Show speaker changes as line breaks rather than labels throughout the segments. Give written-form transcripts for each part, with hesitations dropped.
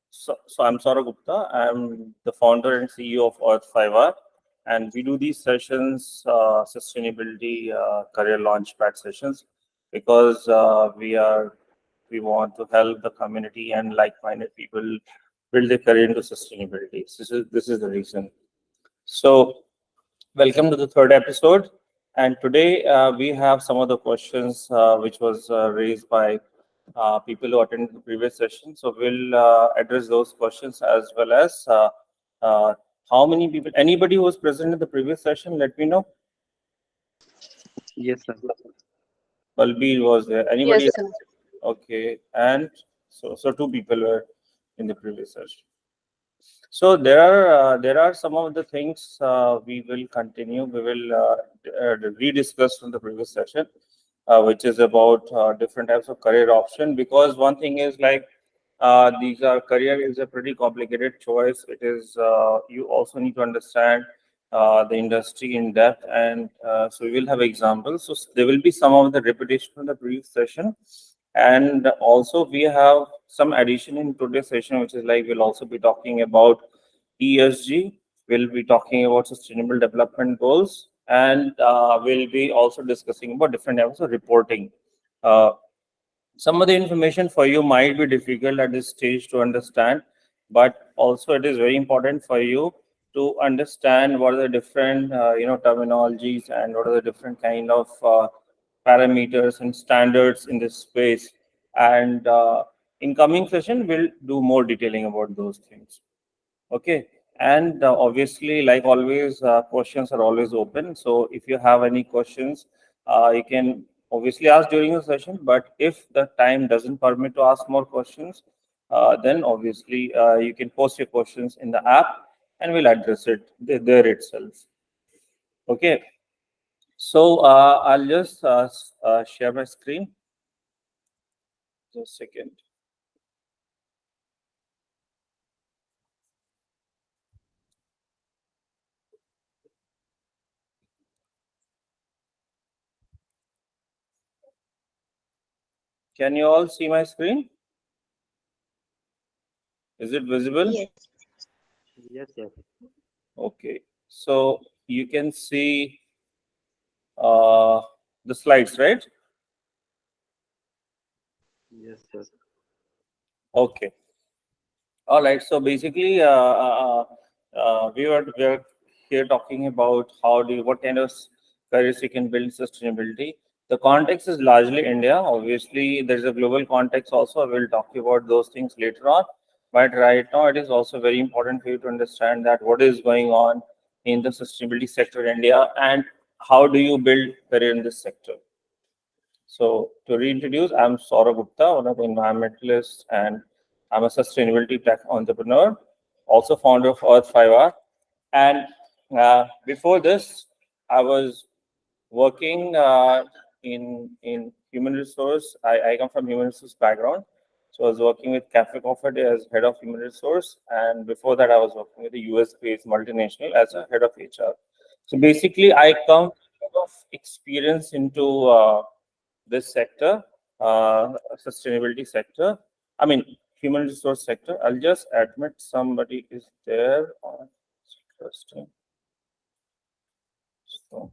So I'm Saurabh Gupta. I'm the founder and CEO of Earth5R, and we do these sessions, sustainability career launchpad sessions, because we want to help the community and like-minded people build their career into sustainability. So this is the reason. So welcome to the third episode, and today we have some of the questions which was raised by people who attended the previous session. So we'll address those questions, as well as uh, how many people, anybody who was present in the previous session, let me know.
Yes, sir.
Balbir was there.
Yes,
Anybody?
sir.
Okay, and so two people were in the previous session. So there are some of the things we will continue. We will rediscuss from the previous session, which is about different types of career option. Because one thing is like these are career is a pretty complicated choice. It is you also need to understand the industry in depth, and so we will have examples. So there will be some of the repetition from the previous session, and also we have some addition in today's session, which is like we'll also be talking about ESG. We'll be talking about sustainable development goals, and we'll be also discussing about different types of reporting. Uh, some of the information for you might be difficult at this stage to understand, but also it is very important for you to understand what are the different terminologies, and what are the different kind of parameters and standards in this space. And in coming session we'll do more detailing about those things. Okay. And obviously, like always, questions are always open. So if you have any questions, you can obviously ask during the session. But if the time doesn't permit to ask more questions, then obviously you can post your questions in the app, and we'll address it there itself. Okay. So I'll just share my screen. Just a second. Can you all see my screen? Is it visible?
Yes.
Yes, yes.
Okay. So you can see uh, the slides, right?
Yes, sir.
Okay. All right. So basically, we are here talking about what kind of careers you can build in sustainability. The context is largely India. Obviously, there's a global context also. I will talk about those things later on. But right now, it is also very important for you to understand that what is going on in the sustainability sector in India, and how do you build career in this sector. So to reintroduce, I'm Saurabh Gupta, one of the environmentalists, and I'm a sustainability tech entrepreneur, also founder of Earth5R. And before this, I was working in human resource. I come from human resource background. So I was working with Cafe Coffee Day as head of human resource. And before that, I was working with a US-based multinational as a head of HR. So basically, I come of experience into this sector, sustainability sector. I mean, human resource sector. I'll just admit somebody is there. Interesting. So,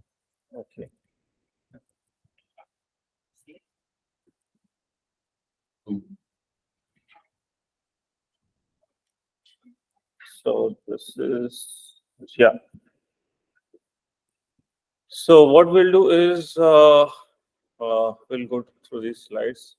okay. So this is, yeah. So what we'll do is we'll go through these slides.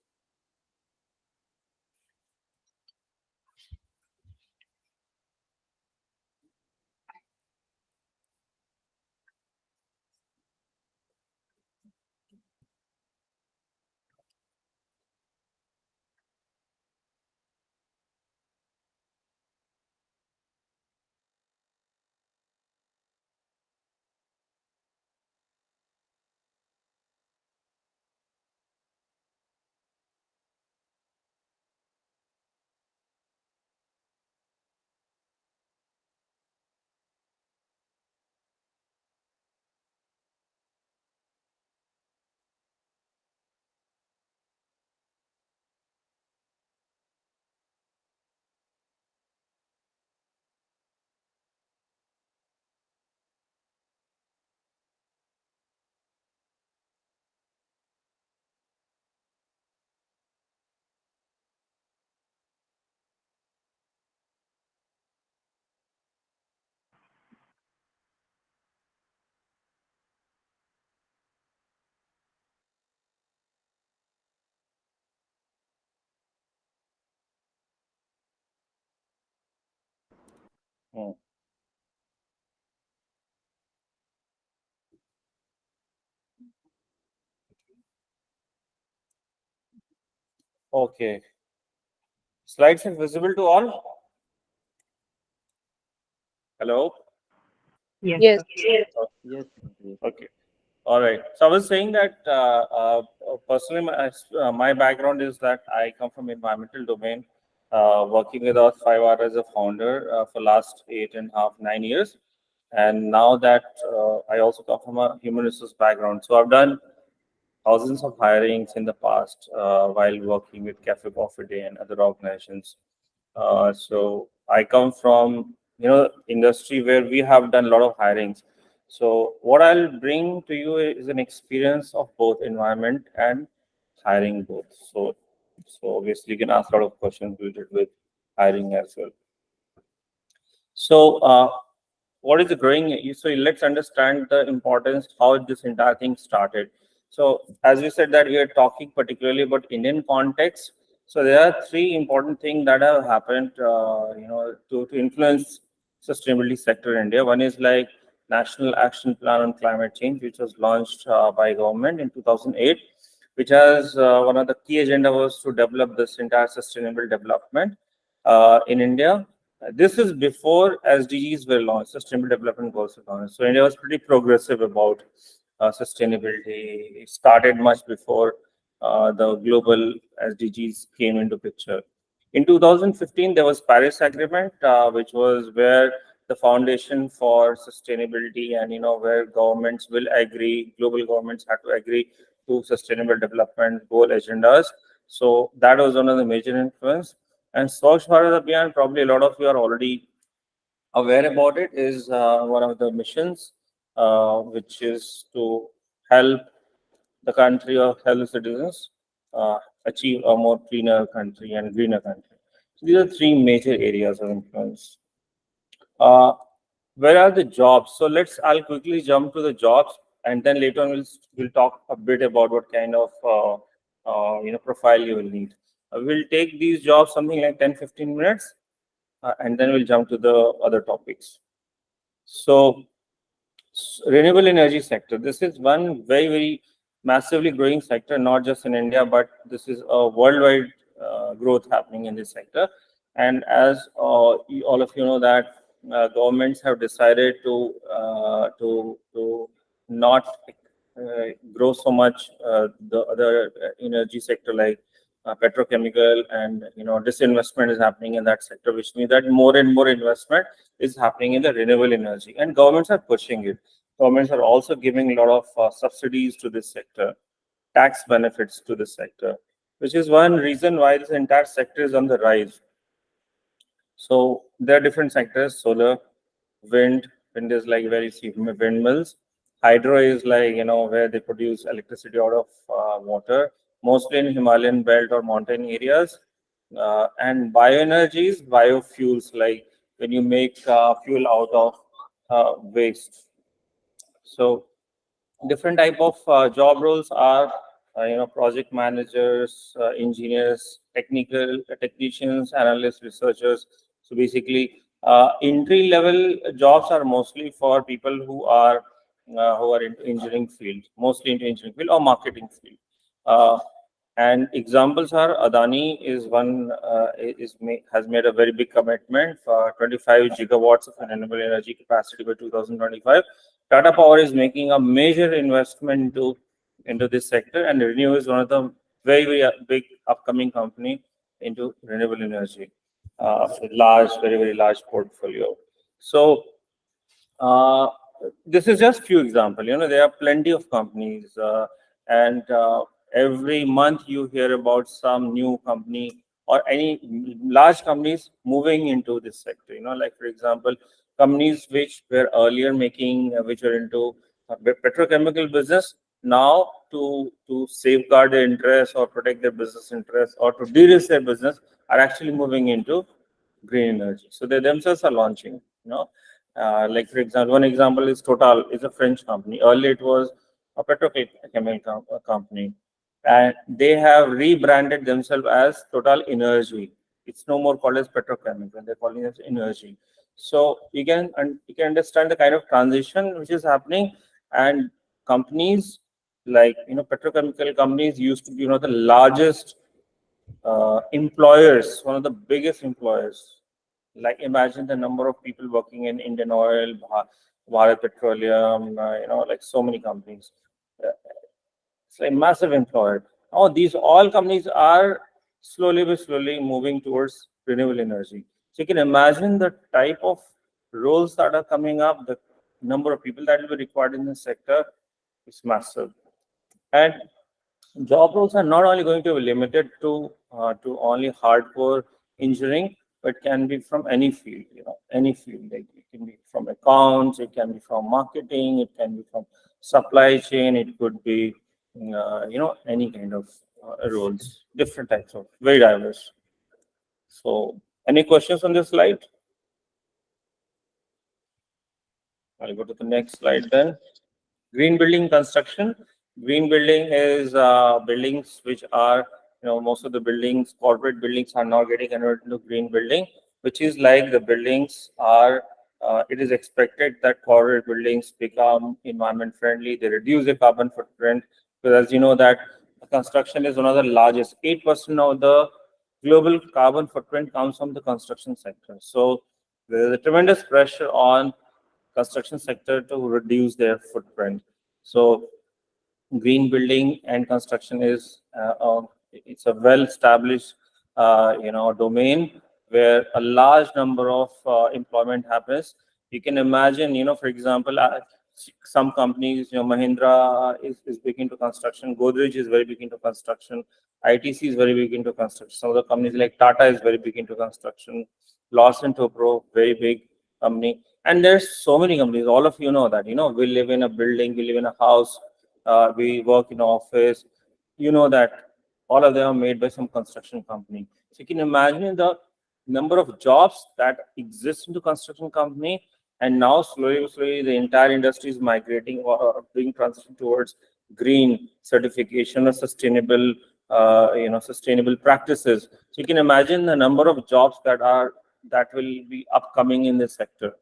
Hmm. Okay. Slides are visible to all? Hello?
Yes.
Yes, sir. Yes.
Okay. All right. So I was saying that personally, my background is that I come from environmental domain, working with Earth5R as a founder for last 8.5, 9 years. And now that I also come from a human resource background. So I've done thousands of hirings in the past while working with Cafe Coffee Day and other organizations. So I come from industry where we have done a lot of hirings. So what I'll bring to you is an experience of both environment and hiring both. So obviously you can ask a lot of questions related with hiring as well. So what is the growing? So let's understand the importance how this entire thing started. So as we said that we are talking particularly about Indian context. So there are three important things that have happened, to influence sustainability sector in India. One is like National Action Plan on Climate Change, which was launched by government in 2008, which has one of the key agenda was to develop this entire sustainable development in India. This is before SDGs were launched, Sustainable Development Goals were launched. So India was pretty progressive about sustainability. It started much before the global SDGs came into picture. In 2015, there was Paris Agreement, which was where the foundation for sustainability and where governments will agree, global governments had to agree to sustainable development goal agendas. So that was one of the major influence. And Swachh Bharat Abhiyan, probably a lot of you are already aware about it, is one of the missions which is to help the country or help the citizens achieve a more cleaner country and greener country. So these are three major areas of influence. Uh, where are the jobs? So I'll quickly jump to the jobs, and then later on we'll talk a bit about what kind of profile you will need. We'll take these jobs something like 10-15 minutes, and then we'll jump to the other topics. So renewable energy sector. This is one very, very massively growing sector, not just in India, but this is a worldwide growth happening in this sector. And as all of you know that governments have decided to not grow so much the other energy sector like petrochemical, and disinvestment is happening in that sector, which means that more and more investment is happening in the renewable energy, and governments are pushing it. Governments are also giving a lot of subsidies to this sector, tax benefits to this sector, which is one reason why this entire sector is on the rise. So there are different sectors: solar, wind. Wind is like very cheap windmills. Hydro is like where they produce electricity out of water, mostly in Himalayan belt or mountain areas. And bioenergies, biofuels, like when you make fuel out of waste. So different type of job roles are project managers, engineers, technical technicians, analysts, researchers. So basically entry level jobs are mostly for people who are into engineering field, mostly into engineering field or marketing field. uh, and examples are Adani is one, has made a very big commitment for 25 gigawatts of renewable energy capacity by 2025. Tata Power is making a major investment into this sector, and Renew is one of the very, very big upcoming company into renewable energy, with large, very, very large portfolio. So uh, this is just few example. There are plenty of companies, and every month you hear about some new company or any large companies moving into this sector. Like for example, companies which were earlier making, which were into petrochemical business, now to safeguard their interests or protect their business interests or to de-risk their business, are actually moving into green energy. So they themselves are launching. Like for example, one example is Total is a French company. Earlier it was a petrochemical company, and they have rebranded themselves as Total Energy. It's no more called as petrochemical. They're calling it energy. So you can understand the kind of transition which is happening. And companies like, petrochemical companies used to be one of the largest employers, one of the biggest employers. Like imagine the number of people working in Indian Oil, Bharat Petroleum, like so many companies. Uh, It's a massive employer. Now these all companies are slowly but slowly moving towards renewable energy. So you can imagine the type of roles that are coming up, the number of people that will be required in this sector is massive. And job roles are not only going to be limited to only hardcore engineering, but can be from any field. Any field. Like it can be from accounts, it can be from marketing, it can be from supply chain, it could be any kind of roles, different types of, very diverse. So, any questions on this slide? I'll go to the next slide then. Green building construction. Green building is buildings which are, most of the buildings, corporate buildings are now getting converted into green building, which is like the buildings are, it is expected that corporate buildings become environment friendly, they reduce the carbon footprint, because as you know that construction is one of the largest, 8% of the global carbon footprint comes from the construction sector. So there is a tremendous pressure on construction sector to reduce their footprint. So green building and construction is it's a well-established domain where a large number of employment happens. You can imagine, for example, some companies, Mahindra is big into construction, Godrej is very big into construction, ITC is very big into construction. Some of the companies like Tata is very big into construction, Lawson Topro, very big company. And there's so many companies, all of you know that, we live in a building, we live in a house, we work in office, that all of them are made by some construction company. So you can imagine the number of jobs that exist in the construction company, and now slowly the entire industry is migrating or being transitioned towards green certification or sustainable sustainable practices. So you can imagine the number of jobs that will be upcoming in this sector.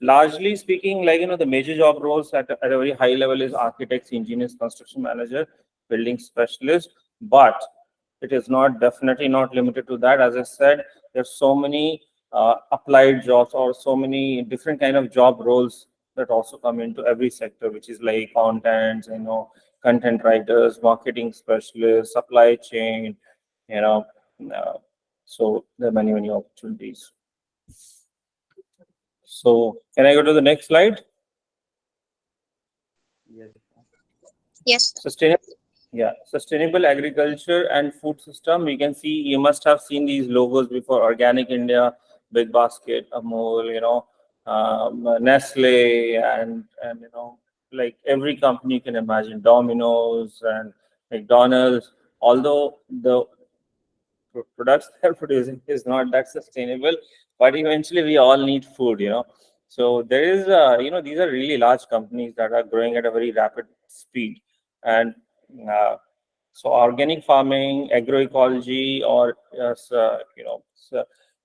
Largely speaking, like, the major job roles at a very high level is architects, engineers, construction manager, building specialist. But it is not definitely not limited to that. As I said, there's so many applied jobs or so many different kind of job roles that also come into every sector, which is like accountants, content writers, marketing specialists, supply chain, you know. So there are many opportunities. So can I go to the next slide?
Yes.
Yes.
Sustainable agriculture and food system. You can see, you must have seen these logos before: Organic India, Big Basket, Amul, Nestle, and like every company you can imagine, Domino's and McDonald's. Although the products they're producing is not that sustainable, but eventually we all need food. So there is these are really large companies that are growing at a very rapid speed. And uh, so organic farming, agroecology, or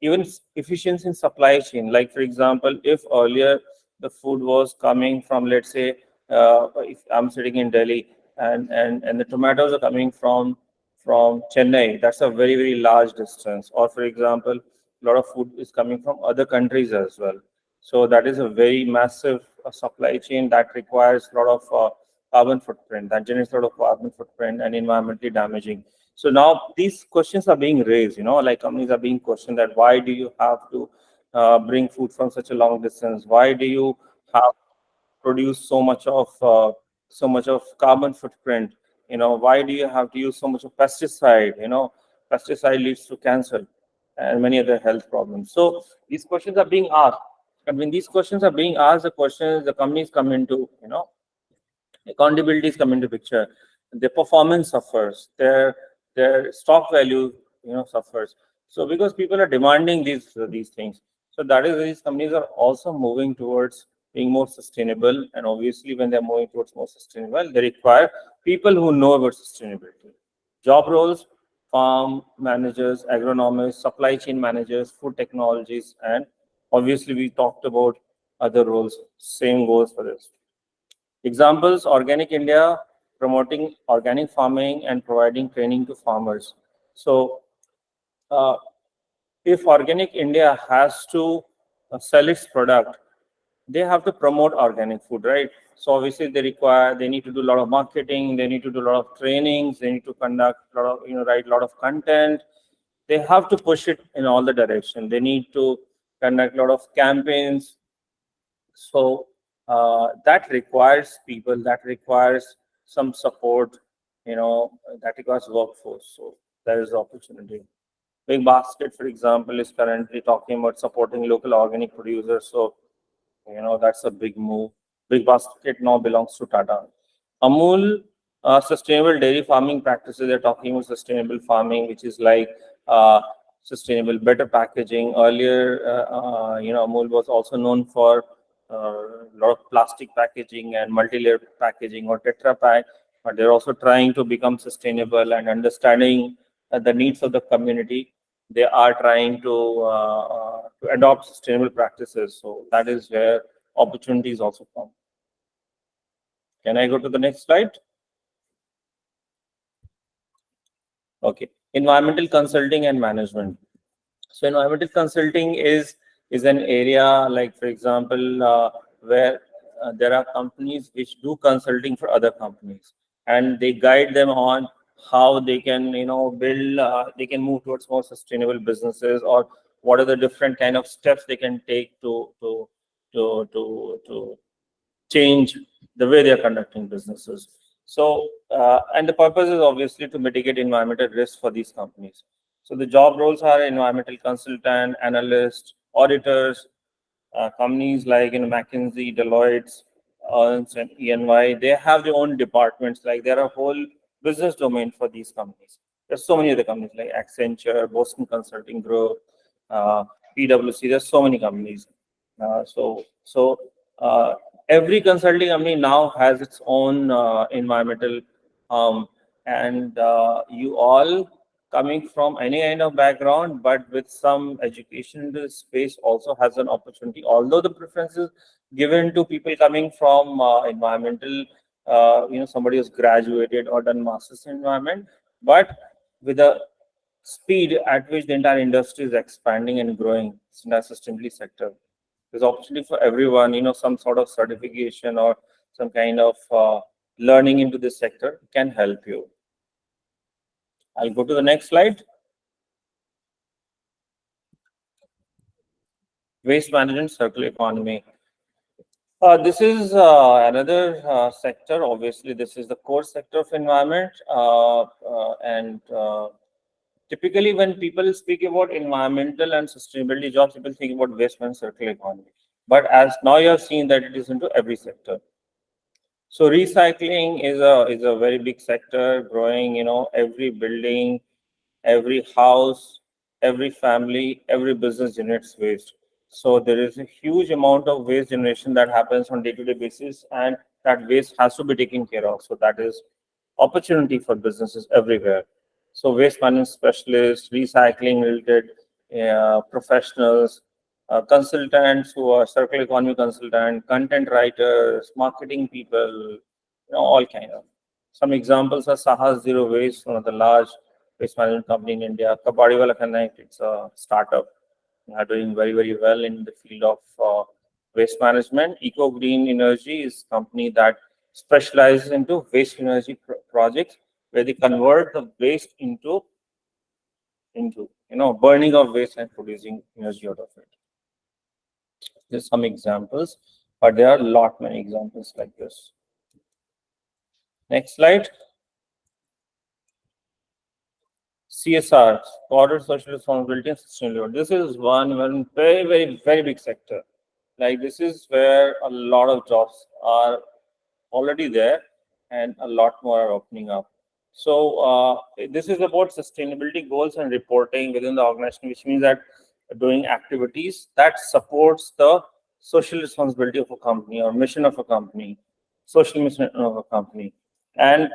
even efficiency in supply chain. Like for example, if earlier the food was coming from, let's say, if I'm sitting in Delhi, and the tomatoes are coming from Chennai, that's a very large distance. Or for example, a lot of food is coming from other countries as well. So that is a very massive supply chain that requires a lot of carbon footprint, that generates a lot of carbon footprint and environmentally damaging. So now these questions are being raised, like companies are being questioned that why do you have to bring food from such a long distance? Why do you have produce so much of carbon footprint? Why do you have to use so much of pesticide? Pesticide leads to cancer and many other health problems. So these questions are being asked. And when these questions are being asked, the companies come into, accountabilities come into picture. Their performance suffers, their stock value suffers. So because people are demanding these things, so that is why these companies are also moving towards being more sustainable. And obviously when they're moving towards more sustainable, they require people who know about sustainability. Job roles, farm managers, agronomists, supply chain managers, food technologies, and obviously we talked about other roles. Same goes for this. Examples: Organic India, promoting organic farming and providing training to farmers. So, uh, if Organic India has to sell its product, they have to promote organic food, right? So obviously they need to do a lot of marketing, they need to do a lot of trainings, they need to conduct a lot of, write a lot of content. They have to push it in all the direction. They need to conduct a lot of campaigns. So that requires people, that requires some support, that requires workforce. So there is opportunity. Big Basket, for example, is currently talking about supporting local organic producers. So that's a big move. Big Basket now belongs to Tata. Amul, sustainable dairy farming practices. They're talking about sustainable farming, which is like sustainable, better packaging. Earlier, Amul was also known for a lot of plastic packaging and multi-layer packaging or Tetra Pak, but they're also trying to become sustainable and understanding the needs of the community. They are trying to adopt sustainable practices. So that is where opportunities also come. Can I go to the next slide? Okay. Environmental consulting and management. So environmental consulting is an area, like for example, where there are companies which do consulting for other companies, and they guide them on how they can build, they can move towards more sustainable businesses, or what are the different kind of steps they can take to change the way they are conducting businesses. So, and the purpose is obviously to mitigate environmental risks for these companies. So the job roles are environmental consultant, analyst, auditors. Companies like McKinsey, Deloitte, Ernst and EY, they have their own departments. Like there are a whole business domain for these companies. There's so many other companies like Accenture, Boston Consulting Group, PwC. There's so many companies. So every consulting company now has its own environmental, and you all coming from any kind of background, but with some education in this space also has an opportunity. Although the preference is given to people coming from environmental, somebody who's graduated or done masters in environment, but with the speed at which the entire industry is expanding and growing in the sustainability sector, there's opportunity for everyone. Some sort of certification or some kind of learning into this sector can help you. I'll go to the next slide. Waste management, circular economy. This is another sector. Obviously, this is the core sector of environment. And typically, when people speak about environmental and sustainability jobs, people think about waste management, circular economy. But as now you have seen that it is into every sector. So recycling is a very big sector, growing. Every building, every house, every family, every business generates waste. So there is a huge amount of waste generation that happens on day-to-day basis, and that waste has to be taken care of. So that is opportunity for businesses everywhere. So waste management specialists, recycling related professionals, consultants who are circular economy consultant, content writers, marketing people, all kind of. Some examples are Sahas Zero Waste, one of the large waste management company in India. Kabadiwala Connect, it's a startup. They are doing very, very well in the field of waste management. Eco Green Energy is a company that specializes into waste energy projects, where they convert the waste into burning of waste and producing energy out of it. There's some examples, but there are a lot many examples like this. Next slide. CSR, corporate social responsibility and sustainability. This is one very, very, very big sector. Like this is where a lot of jobs are already there, and a lot more are opening up. So this is about sustainability goals and reporting within the organization, which means that doing activities that supports the social responsibility of a company or mission of a company, social mission of a company. And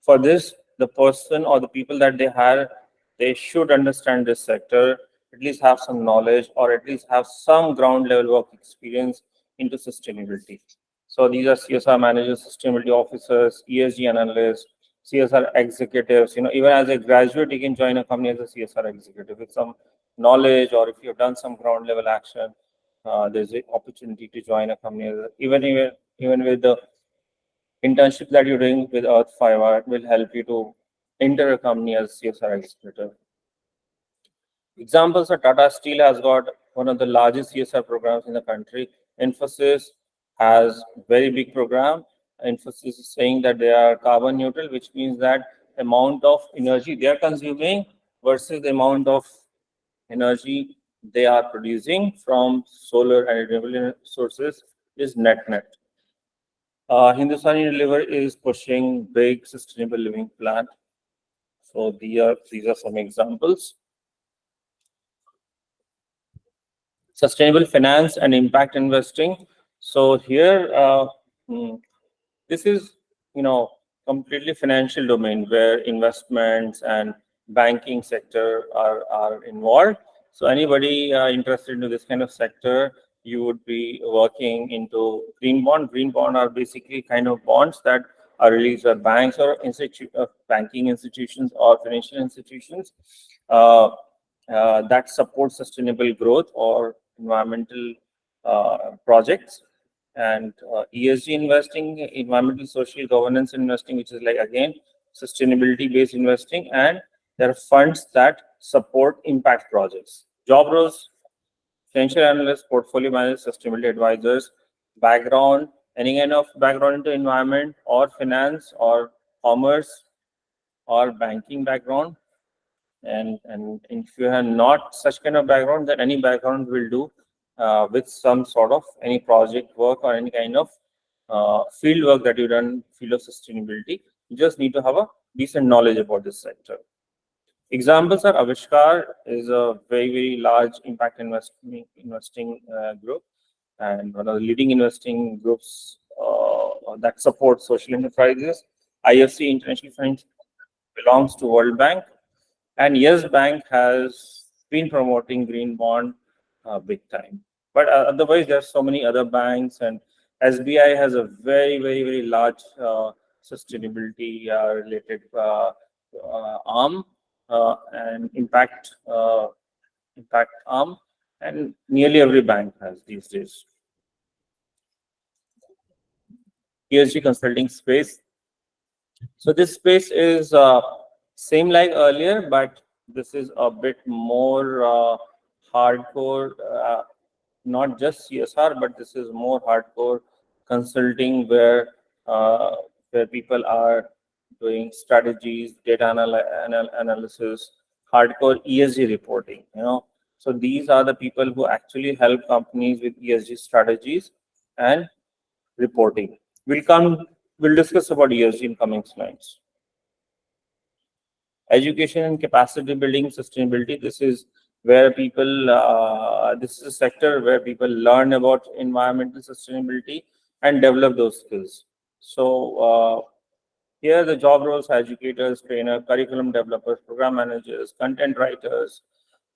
for this, the person or the people that they hire, they should understand this sector, at least have some knowledge, or at least have some ground level work experience into sustainability. So these are CSR managers, sustainability officers, ESG analysts, CSR executives. Even as a graduate, you can join a company as a CSR executive with some knowledge, or if you've done some ground level action, there's an opportunity to join a company. Even with the internship that you're doing with Earth5R will help you to enter a company as CSR executive. Examples are Tata Steel has got one of the largest CSR programs in the country. Infosys has very big program. Infosys is saying that they are carbon neutral, which means that amount of energy they are consuming versus the amount of energy they are producing from solar and renewable sources is net. Hindustan Unilever is pushing big sustainable living plan. So these are some examples. Sustainable finance and impact investing. So here, this is completely financial domain where investments and banking sector are involved. So anybody interested in this kind of sector, you would be working into green bond. Green bond are basically kind of bonds that are released by banks or banking institutions or financial institutions that support sustainable growth or environmental projects. And ESG investing, environmental social governance investing, which is like again sustainability based investing, and there are funds that support impact projects. Job roles: financial analysts, portfolio managers, sustainability advisors. Background: any kind of background into environment or finance or commerce or banking background. And if you have not such kind of background, then any background will do with some sort of any project work or any kind of field work that you done, field of sustainability. You just need to have a decent knowledge about this sector. Examples are Avishkar is a very large impact investing group, and one of the leading investing groups that support social enterprises. IFC, International Finance, belongs to World Bank. And Yes Bank has been promoting green bond big time. But otherwise, there are so many other banks, and SBI has a very large sustainability related arm and impact arm, and nearly every bank has these days. ESG consulting space. So this space is same like earlier, but this is a bit more hardcore, not just CSR, but this is more hardcore consulting where people are doing strategies, data analysis, hardcore ESG reporting. So these are the people who actually help companies with ESG strategies and reporting. We'll discuss about ESG in coming slides. Education and capacity building, sustainability. This is where people, this is a sector where people learn about environmental sustainability and develop those skills. So here the job roles are educators, trainer, curriculum developers, program managers, content writers,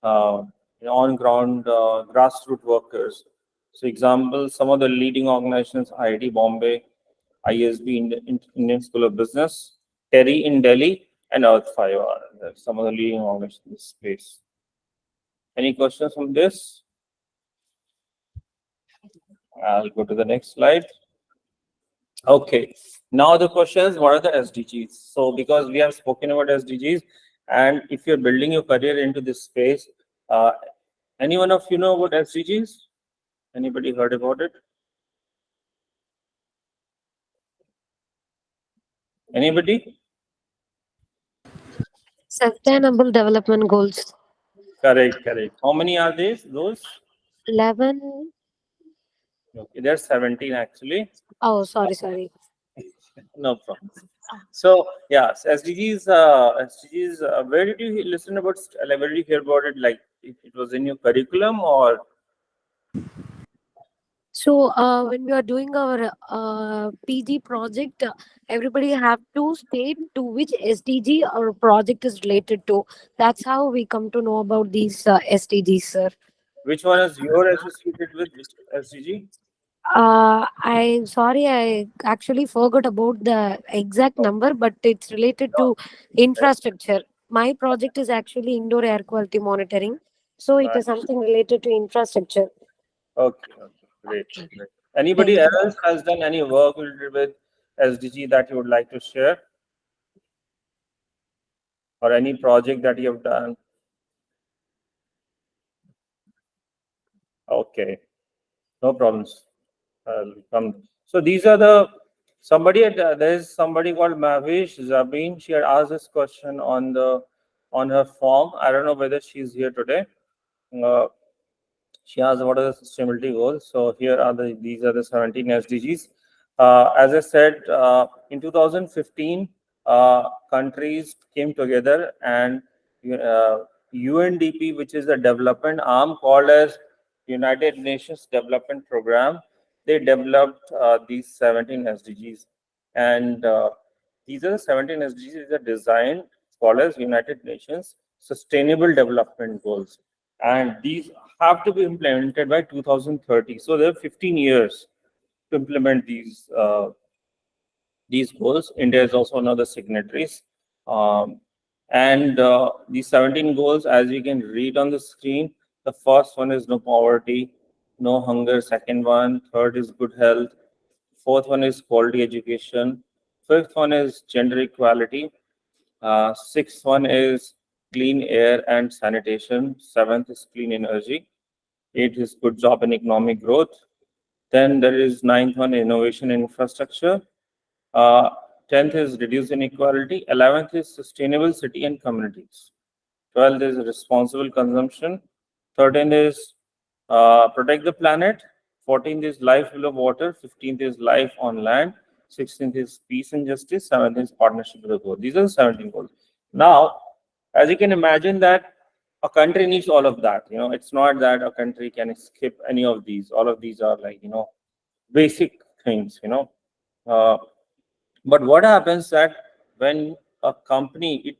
on-ground grassroots workers. So examples, some of the leading organizations: IIT Bombay, ISB, Indian School of Business, TERI in Delhi, and Earth5R. Some of the leading organizations in this space. Any questions on this? I'll go to the next slide. Okay, now the question is, what are the SDGs? So because we have spoken about SDGs, and if you're building your career into this space, any one of you know about SDGs? Anybody heard about it? Anybody?
Sustainable Development Goals.
Correct. How many are those?
11.
Okay, there's 17 actually.
Oh, sorry.
No problem. So yeah, SDGs. Where did you listen about? Like, where did you hear about it? Like it was in your curriculum, or
So when we are doing our PG project, everybody have to state to which SDG our project is related to. That's how we come to know about these SDGs, sir.
Which one is your associated with which SDG?
I'm sorry, I actually forgot about the exact number, but it's related
No.
to infrastructure. My project is actually indoor air quality monitoring, so it is
Nice.
something related to infrastructure.
Okay, okay, great, great. Anybody
Thank you.
else has done any work related with SDG that you would like to share, or any project that you have done? Okay, no problems. I'll come. So these are the there's somebody called Mavish Zabin. She had asked this question on her form. I don't know whether she's here today. Uh, She asked what are the sustainability goals. So here are these are the 17 SDGs. As I said, in 2015, countries came together and UNDP, which is the development arm called as United Nations Development Program, they developed these 17 SDGs. And these are the 17 SDGs that are designed called as United Nations Sustainable Development Goals, and these have to be implemented by 2030. So there are 15 years to implement these goals. India is also one of the signatories, and these 17 goals, as you can read on the screen, the first one is no poverty, no hunger. Second one, third is good health. Fourth one is quality education. Fifth one is gender equality. Sixth one is clean air and sanitation. Seventh is clean energy. Eighth is good job and economic growth. Then there is ninth one, innovation and infrastructure. Uh, 10th is reduce inequality. 11th is sustainable city and communities. 12th is responsible consumption. 13th is protect the planet. 14th is life below water. 15th is life on land. 16th is peace and justice. 17th is partnership with the goal. These are the 17 goals. Now, as you can imagine that a country needs all of that. It's not that a country can skip any of these. All of these are like, basic things. Uh, but what happens that when a company,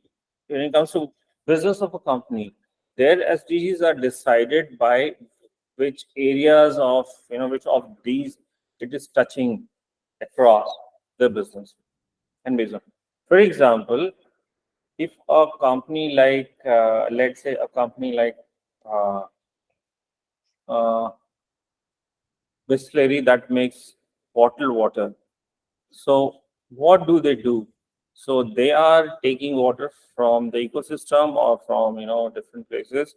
when it comes to business of a company, their SDGs are decided by which areas of, which of these it is touching across the business and business. For example, if a company like, let's say a company like uh, uh, Bisleri that makes bottled water. So what do they do? So they are taking water from the ecosystem or from different places.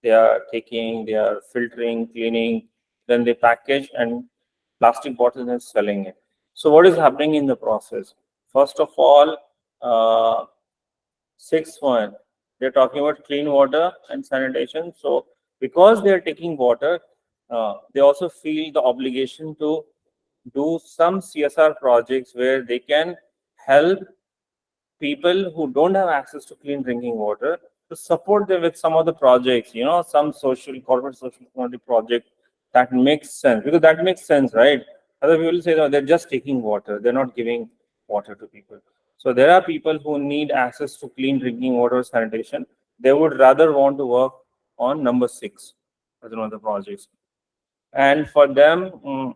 They are filtering, cleaning, then they package and plastic bottles and selling it. So what is happening in the process? First of all, sixth one, they're talking about clean water and sanitation. So because they are taking water, they also feel the obligation to do some CSR projects where they can help people who don't have access to clean drinking water, to support them with some of the projects, some corporate social responsibility project that makes sense, because that makes sense, right? Other people say, no, they're just taking water, they're not giving water to people. So there are people who need access to clean drinking water sanitation. They would rather want to work on number six as one of the projects. And for them,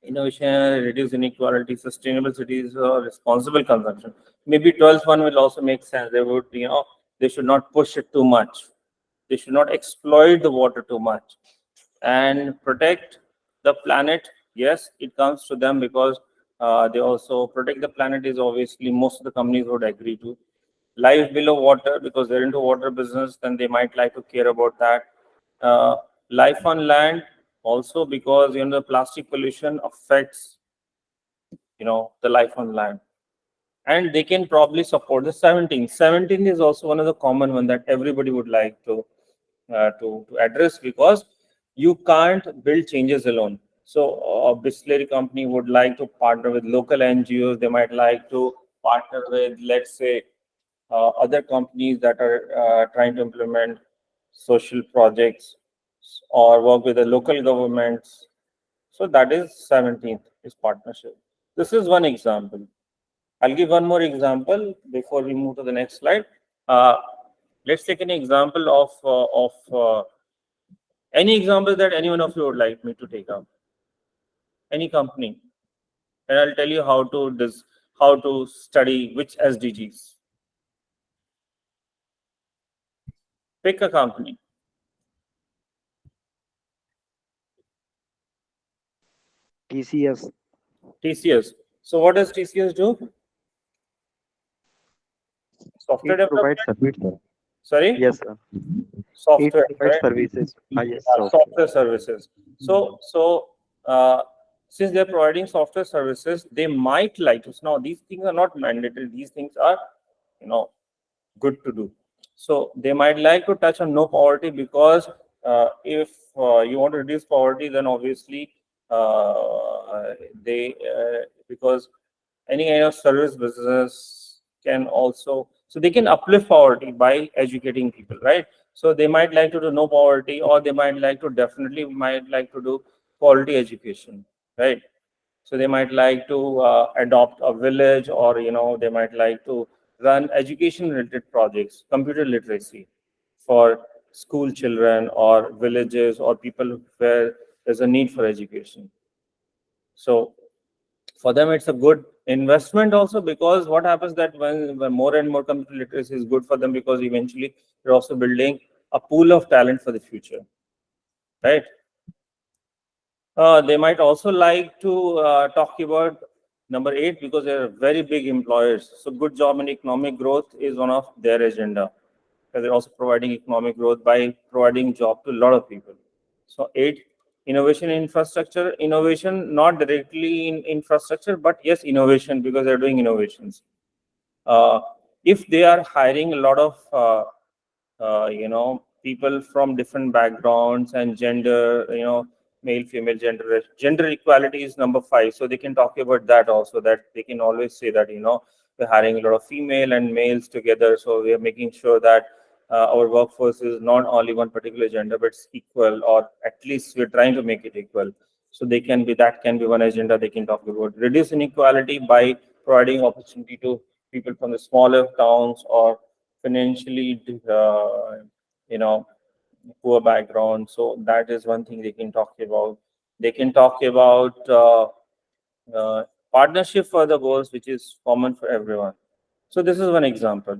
innovation, reduce inequality, sustainable cities, responsible consumption. Maybe 12th one will also make sense. They would, they should not push it too much. They should not exploit the water too much. And protect the planet. Yes, it comes to them because they also protect the planet is obviously most of the companies would agree to. Life below water, because they're into water business, then they might like to care about that. Uh, Life on land, also because the plastic pollution affects the life on land, and they can probably support the 17. 17 is also one of the common one that everybody would like to address, because you can't build changes alone. So a Bisleri company would like to partner with local NGOs. They might like to partner with, let's say, other companies that are trying to implement social projects, or work with the local governments. So that is 17th is partnership. This is one example. I'll give one more example before we move to the next slide. Let's take an example of any example that any one of you would like me to take up. Any company, and I'll tell you how to study which SDGs. Pick a company.
TCS.
TCS. So what does TCS do? Software
It provides
development.
service, sir.
Sorry,
Yes, sir. It
software,
provides
right?
services. Ah, yes,
Software services. So uh, since they're providing software services, they might like to. Now, these things are not mandatory. These things are, you know, good to do. So they might like to touch on no poverty because if you want to reduce poverty, then obviously they because any kind of service business can also, so they can uplift poverty by educating people, right? So they might like to do no poverty, or they might like to might like to do quality education, right? So they might like to adopt a village, or they might like to run education related projects, computer literacy for school children or villages or people where there's a need for education. So for them it's a good investment also, because what happens that when more and more computer literacy is good for them, because eventually they're also building a pool of talent for the future, right? They might also like to talk about number 8, because they're very big employers. So good job and economic growth is one of their agenda, because they're also providing economic growth by providing job to a lot of people. So 8, innovation in infrastructure. Innovation not directly in infrastructure, but yes, innovation, because they're doing innovations. If they are hiring a lot of people from different backgrounds and gender, male female gender equality is number 5, so they can talk about that also, that they can always say that we're hiring a lot of female and males together, so we are making sure that our workforce is not only one particular gender but it's equal, or at least we're trying to make it equal. So that can be one agenda they can talk about. Reduce inequality by providing opportunity to people from the smaller towns or financially you know poor background. So that is one thing they can talk about. They can talk about partnership for the goals, which is common for everyone. So this is one example.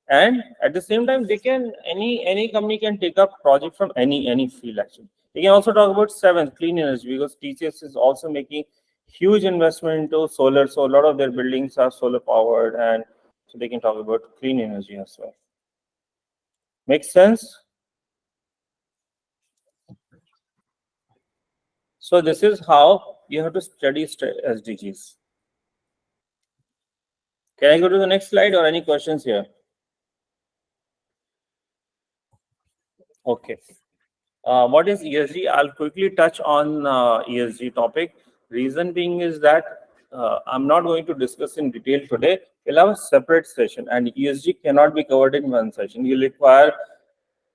And at the same time, they can any company can take up project from any field. Actually, they can also talk about 7th, clean energy, because TCS is also making huge investment into solar. So a lot of their buildings are solar powered, and so they can talk about clean energy as well. Makes sense? So this is how you have to study SDGs. Can I go to the next slide, or any questions here? Okay. What is ESG? I'll quickly touch on ESG topic. Reason being is that I'm not going to discuss in detail today. We'll have a separate session, and ESG cannot be covered in one session. You'll require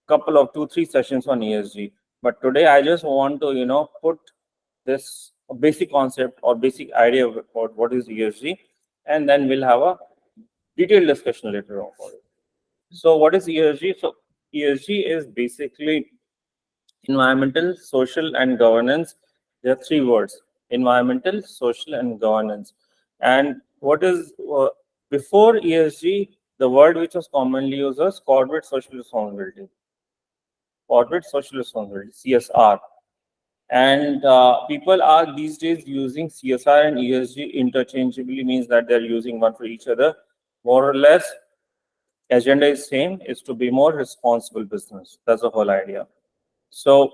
couple of 2-3 sessions on ESG. But today I just want to put this basic concept or basic idea about what is ESG, and then we'll have a detailed discussion later on for it. So what is ESG? So ESG is basically environmental, social, and governance. There are 3 words: environmental, social, and governance. And what is before ESG, the word which was commonly used was corporate social responsibility. Corporate social responsibility, CSR. And people are these days using CSR and ESG interchangeably, means that they're using one for each other. More or less, agenda is same, is to be more responsible business. That's the whole idea. So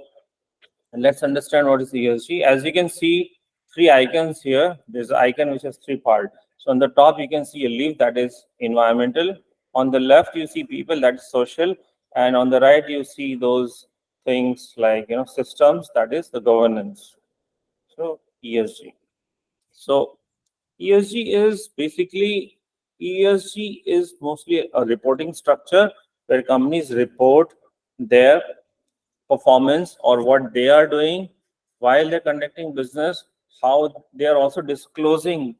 let's understand what is ESG. As you can see, 3 icons here. There's an icon which has 3 parts. So on the top, you can see a leaf, that is environmental. On the left, you see people, that's social. And on the right, you see those things like systems, that is the governance. So ESG. So ESG is mostly a reporting structure where companies report their performance or what they are doing while they're conducting business, how they are also disclosing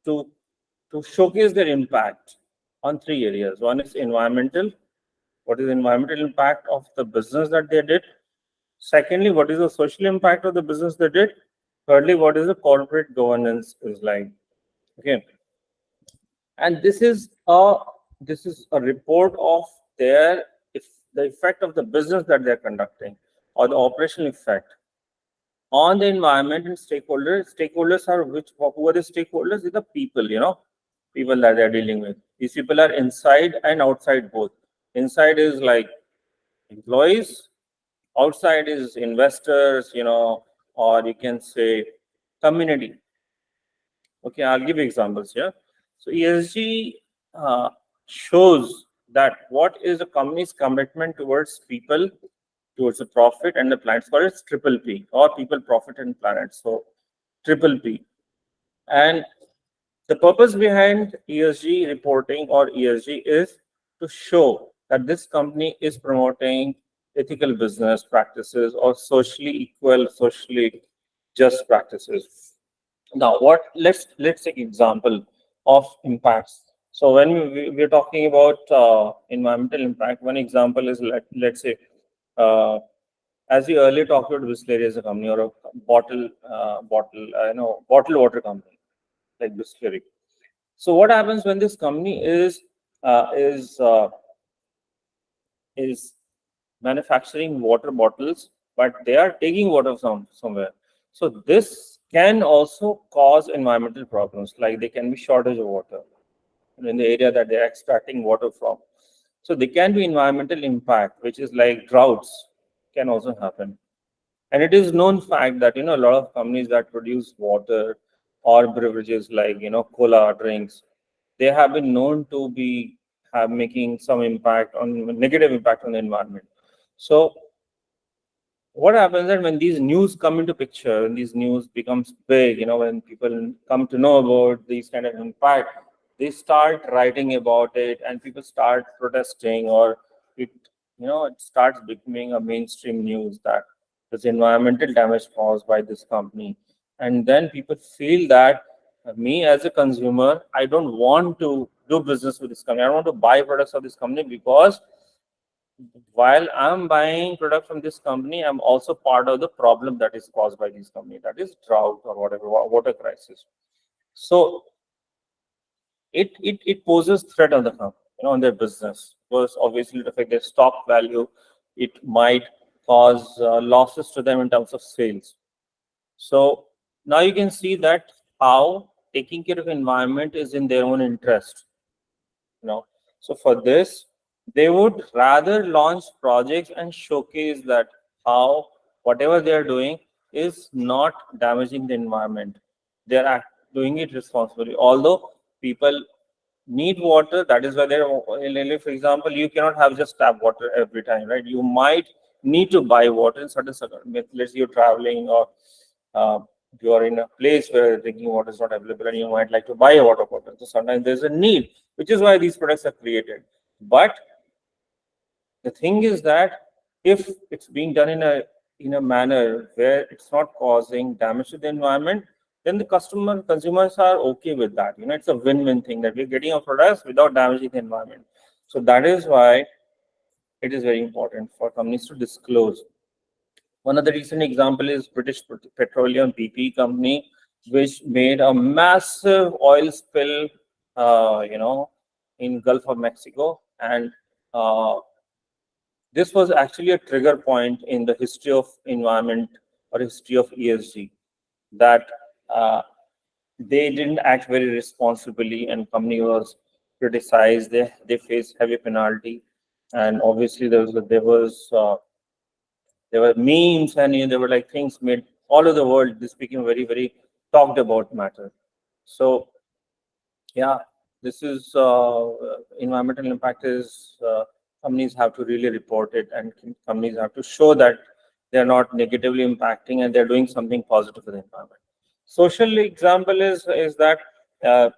to showcase their impact on three areas. One is environmental. What is the environmental impact of the business that they did? Secondly, what is the social impact of the business they did? Thirdly, what is the corporate governance is like? Okay, and this is a report of their, if the effect of the business that they're conducting or the operational effect on the environment and stakeholders. Stakeholders are who are the stakeholders? These are the people, people that they're dealing with. These people are inside and outside both. Inside is like employees, outside is investors, or you can say community. Okay, I'll give you examples here. So ESG shows that what is a company's commitment towards people, towards the profit and the planet. For it's triple P, or people, profit and planet. So triple P. And the purpose behind ESG reporting or ESG is to show that this company is promoting ethical business practices or socially equal, socially just practices. Now, let's take example of impacts. So when we're talking about environmental impact, one example is let's say as we earlier talked about Bisleri as a company or a bottled water company like Bisleri. So what happens when this company uh, is uh, is manufacturing water bottles, but they are taking water from somewhere. So this can also cause environmental problems, like there can be shortage of water in the area that they're extracting water from. So there can be environmental impact, which is like droughts can also happen. And it is known fact that a lot of companies that produce water or beverages like cola drinks, they have been known to be have making some impact on negative impact on the environment. So what happens is when these news come into picture and these news becomes big, when people come to know about these kind of impact, they start writing about it and people start protesting, or it it starts becoming a mainstream news that there's environmental damage caused by this company. And then people feel that me as a consumer, I don't want to do business with this company. I don't want to buy products of this company because while I'm buying product from this company, I'm also part of the problem that is caused by this company, that is drought or whatever, water crisis. So it poses threat on the company, on their business, because obviously it affects their stock value. It might cause losses to them in terms of sales. So now you can see that how taking care of environment is in their own interest. So for this, they would rather launch projects and showcase that how whatever they are doing is not damaging the environment. They are doing it responsibly. Although people need water, that is why they're, for example, you cannot have just tap water every time, right? You might need to buy water in certain circumstances. Let's say you're traveling, or uh, you are in a place where drinking water is not available and you might like to buy a water bottle. So sometimes there's a need, which is why these products are created. But the thing is that if it's being done in a manner where it's not causing damage to the environment, then the consumers are okay with that. It's a win-win thing that we're getting our products without damaging the environment. So that is why it is very important for companies to disclose. One of the recent example is British Petroleum BP company, which made a massive oil spill, in Gulf of Mexico, and uh, this was actually a trigger point in the history of environment or history of ESG, that uh, they didn't act very responsibly, and company was criticized. They faced heavy penalty, and obviously there were memes, and there were like things made all over the world. This became a very, very talked about matter. So yeah, this is environmental impact is companies have to really report it, and companies have to show that they're not negatively impacting and they're doing something positive for the environment. Social example is that uh,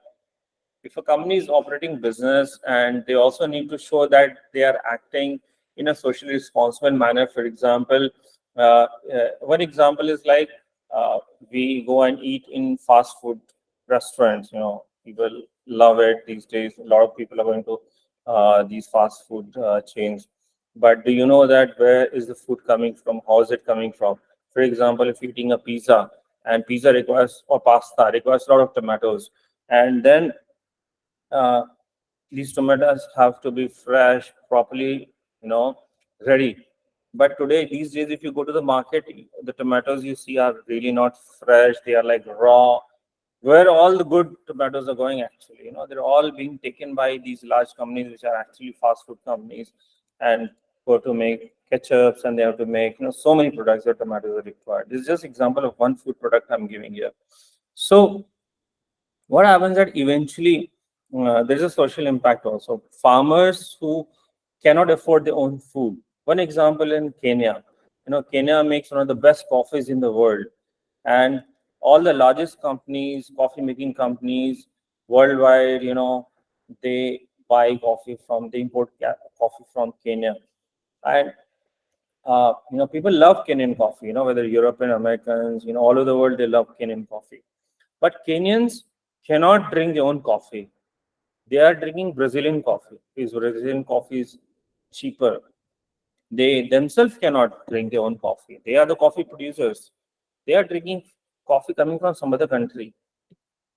if a company is operating business, and they also need to show that they are acting in a socially responsible manner. For example, One example is like we go and eat in fast food restaurants. People love it these days. A lot of people are going to these fast food chains. But do you know that where is the food coming from? How is it coming from? For example, if you're eating a pizza, and pizza requires, or pasta requires a lot of tomatoes, and then uh, these tomatoes have to be fresh, properly, ready. But today, these days, if you go to the market, the tomatoes you see are really not fresh. They are like raw. Where all the good tomatoes are going, actually, they're all being taken by these large companies, which are actually fast food companies, and go to make ketchups, and they have to make, so many products that tomatoes are required. This is just example of one food product I'm giving here. So what happens that eventually there's a social impact also. Farmers who cannot afford their own food. One example in Kenya, Kenya makes one of the best coffees in the world, and all the largest companies, coffee making companies worldwide, they buy coffee from, they import coffee from Kenya, and people love Kenyan coffee. Whether European Americans, all over the world, they love Kenyan coffee. But Kenyans cannot drink their own coffee. They are drinking Brazilian coffee because Brazilian coffee is cheaper. They themselves cannot drink their own coffee. They are the coffee producers. They are drinking coffee coming from some other country,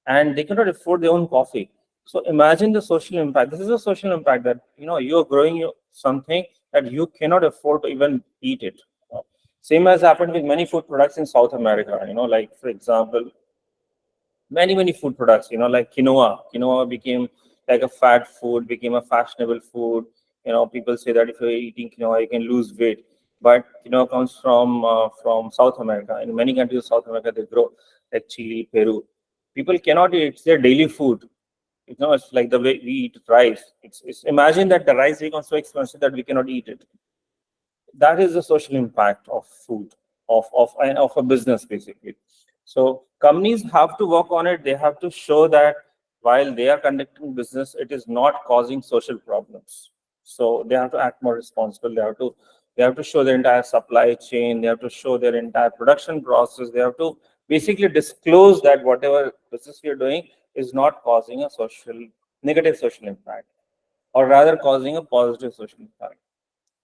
and they cannot afford their own coffee. So imagine the social impact. This is a social impact that you're growing something that you cannot afford to even eat it. Same has happened with many food products in South America. Like for example, many food products, like quinoa became like a fat food, became a fashionable food. People say that if you're eating quinoa you can lose weight, but quinoa comes from South America. In many countries of South America they grow, like Chile, Peru. People cannot eat, it's their daily food. It's like the way we eat rice. It's imagine that the rice becomes so expensive that we cannot eat it. That is the social impact of food, of a business, basically. So companies have to work on it. They have to show that while they are conducting business, it is not causing social problems. So they have to act more responsible. They have to show their entire supply chain. They have to show their entire production process. They have to basically disclose that whatever business we are doing is not causing a negative social impact, or rather causing a positive social impact.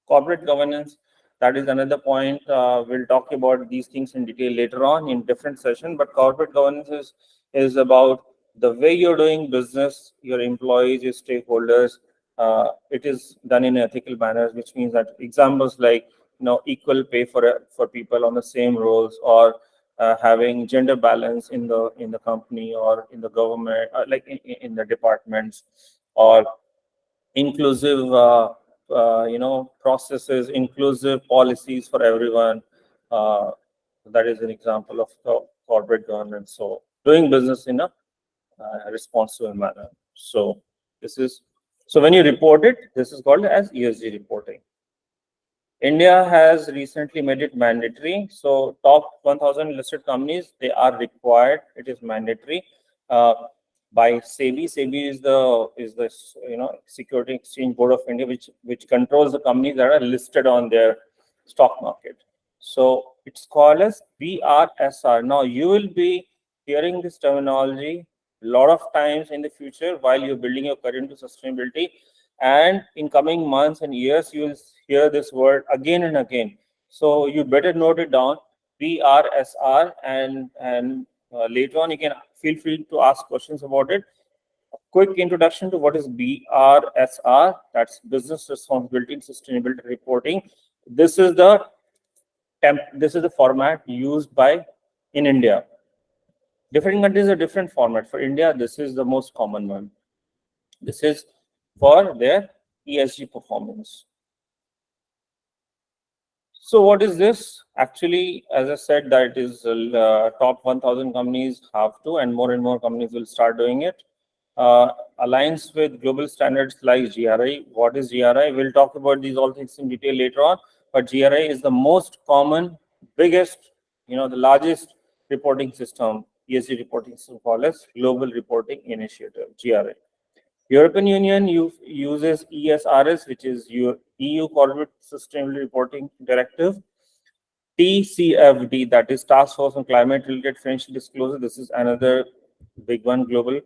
Corporate governance, that is another point. We'll talk about these things in detail later on in different session. But corporate governance is about the way you're doing business, your employees, your stakeholders. It is done in ethical manners, which means that examples like equal pay for people on the same roles, or having gender balance in the company or in the government, like in the departments, or inclusive processes, inclusive policies for everyone. uh, that is an example of corporate governance. So doing business in a responsible manner. So this is, so when you report it, this is called as ESG reporting. India has recently made it mandatory. So top 1,000 listed companies, they are required. It is mandatory uh, by SEBI. SEBI is the Security Exchange Board of India, which controls the companies that are listed on their stock market. So it's called as BRSR. Now you will be hearing this terminology a lot of times in the future while you're building your career into sustainability, and in coming months and years you will hear this word again and again. So you better note it down, BRSR, and later on you can feel free to ask questions about it. A quick introduction to what is BRSR, that's Business Responsibility and Sustainability Reporting. This is the format used by in India. Different countries have different format. For India, this is the most common one. This is for their ESG performance. So what is this? Actually, as I said, that it is top 1,000 companies have to, and more companies will start doing it. Aligns with global standards like GRI. What is GRI? We'll talk about these all things in detail later on. But GRI is the most common, biggest, the largest reporting system, ESG reporting system called as Global Reporting Initiative, GRI. European Union uses ESRS, which is your EU Corporate Sustainability Reporting Directive. TCFD, that is Task Force on Climate Related Financial Disclosure. This is another big one, global.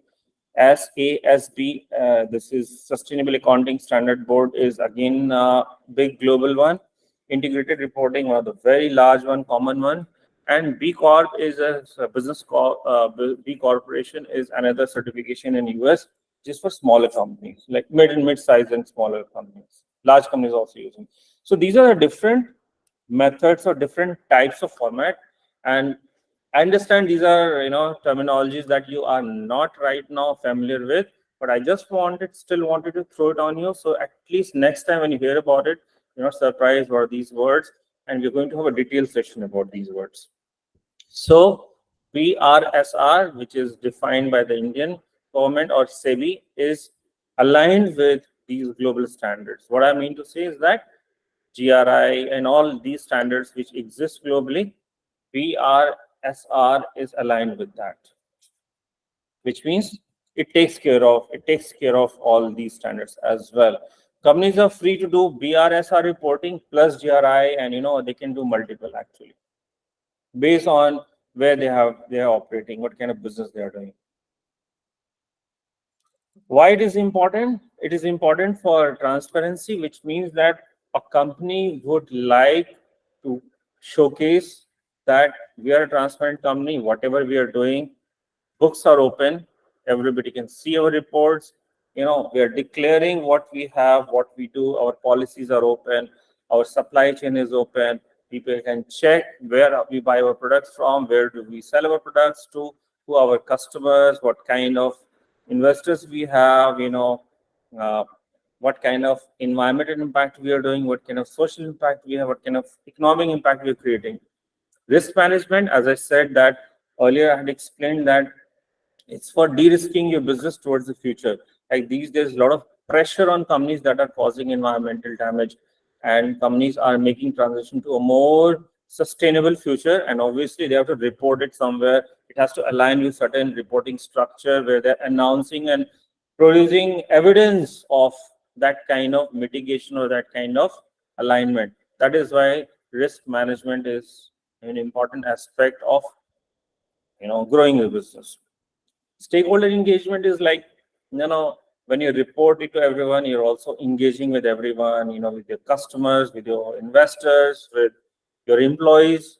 SASB, this is Sustainable Accounting Standard Board, is again a big global one. Integrated reporting, one of the very large one, common one. And B Corp is a business B Corporation is another certification in US, just for smaller companies, like mid-size and smaller companies. Large companies also using. So these are different methods or different types of format. And I understand these are terminologies that you are not right now familiar with, but I just still wanted to throw it on you, so at least next time when you hear about it, you're not surprised about these words, and we're going to have a detailed session about these words. So PRSR, which is defined by the Indian government or SEBI, is aligned with these global standards. What I mean to say is that GRI and all these standards which exist globally, PRSR is aligned with that, which means it takes care of all these standards as well. Companies are free to do BRSR reporting plus GRI, and they can do multiple actually, based on where they are operating, what kind of business they are doing. Why it is important? It is important for transparency, which means that a company would like to showcase that we are a transparent company. Whatever we are doing, books are open. Everybody can see our reports. We are declaring what we have, what we do. Our policies are open. Our supply chain is open. People can check where we buy our products from, where do we sell our products to, who are our customers, what kind of investors we have, what kind of environmental impact we are doing, what kind of social impact we have, what kind of economic impact we are creating. Risk management, as I said that earlier, I had explained that it's for de-risking your business towards the future. Like there's a lot of pressure on companies that are causing environmental damage, and companies are making transition to a more sustainable future, and obviously they have to report it somewhere. It has to align with certain reporting structure where they're announcing and producing evidence of that kind of mitigation or that kind of alignment. That is why risk management is an important aspect of growing your business. Stakeholder engagement is like, when you report it to everyone, you're also engaging with everyone, with your customers, with your investors, with your employees.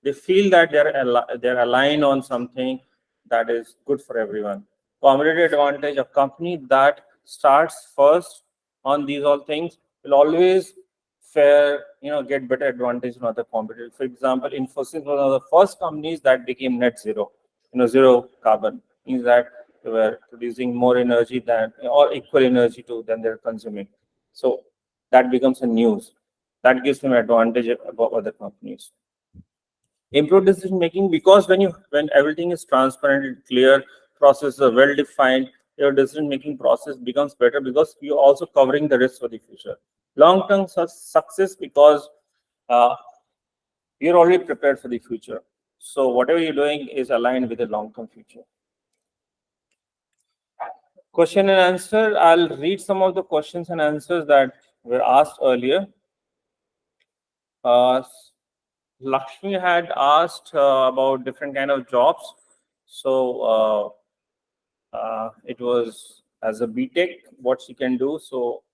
They feel that they're aligned on something that is good for everyone. Competitive advantage, a company that starts first on these all things will always get better advantage from other competitors. For example, Infosys was one of the first companies that became net zero, zero carbon. Means that they were producing more energy or equal energy than they're consuming. So that becomes a news. That gives them advantage above other companies. Improve decision making, because when everything is transparent and clear, processes are well defined, your decision making process becomes better because you're also covering the risk for the future. Long term success, because you're already prepared for the future. So whatever you're doing is aligned with the long term future. Question and answer. I'll read some of the questions and answers that were asked earlier. Lakshmi had asked about different kind of jobs. So it was as a BTech, what she can do. So